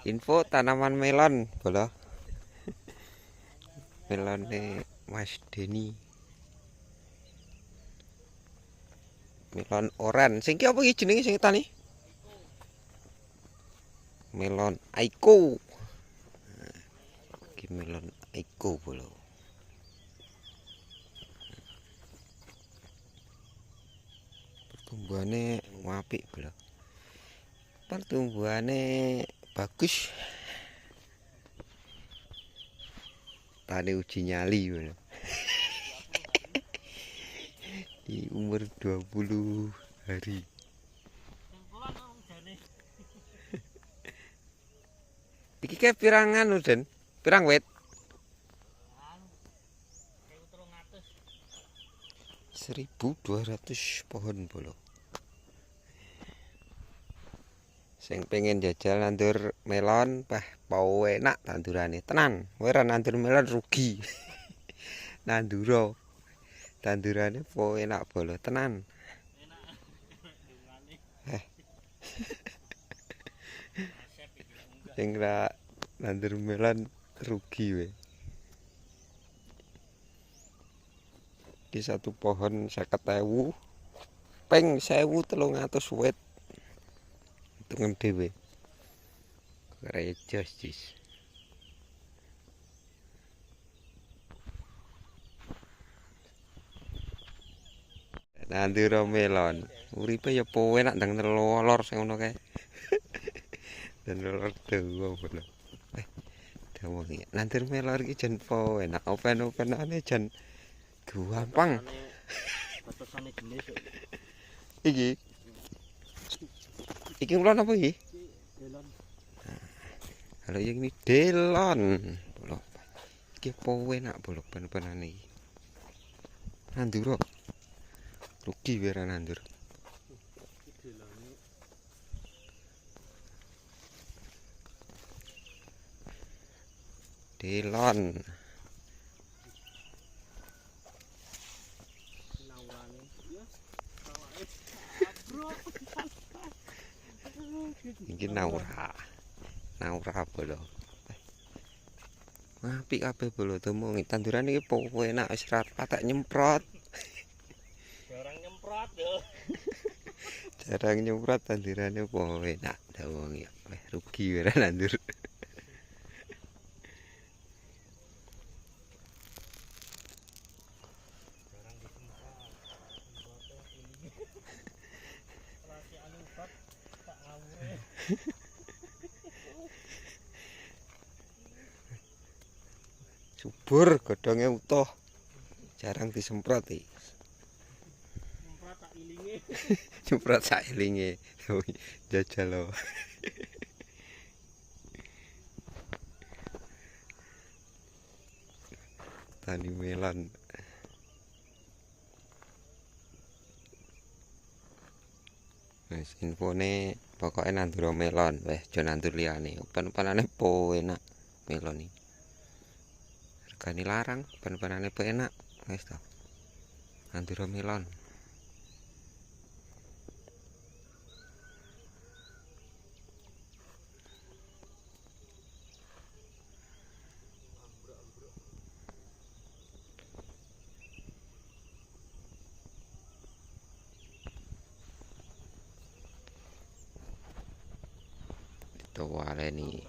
Info tanaman melon, bolo. Melone Mas Denny. Melon oren. Sing ki apa iki jenenge sing tani? Melon Aiko. Iki melon Aiko, bolo. Pertumbuhannya apik, bolo. Pertumbuhannya bagus. Tani uji nyali, bolo. Di umur 20 hari. Iki kayak pirangan Den. Pirang wit? 1.200 pohon, bolo. Sing pengen jajal nandur melon, pau enak tandurane. Tenan, kowe ora nandur melon rugi. Nanduro. Tandurane pau enak, bolo. Tenan. Sing ra nandur melon rugi we. Di satu pohon 50.000, ping 1.300 wit. Hitungan dhewe. Kaya jos. Nandur melon. Uripe ya po enak ndang telur sing ngono kae. Dan telur dawa ngono. Dawa iki. Nandur melon iki jan po enak. Open-openane jan gampang. Batasane jenis Iki. Iki ulon apa iki? delon. Kalau yang ini delon. Bolo. Iki po enak, bolo, pen-penane iki. Nandur. Rugi wera nandur. Delon. Iki naura. Naura, bolo. Apik kabeh, bolo, temung tanduran iki po enak wis ra patek nyemprot. Jarang nyemprot yo. Jarang nyemprot tandurane po enak dawong ya. Rugi wera nandur. Jarang disemprot. Rasi anu ubat tak ngawure. Subur godhonge utuh. Jarang disemprot iki. Nyemprot tak ilinge. Nyemprot sak elinge. Jajal lo. Tani melon. Wis infone pokoke nandur melon, wis aja nandur liyane. Pen-penane po enak melon iki. Regane larang, pen-penane po enak. Wis to. Nandur melon. Itu waleni.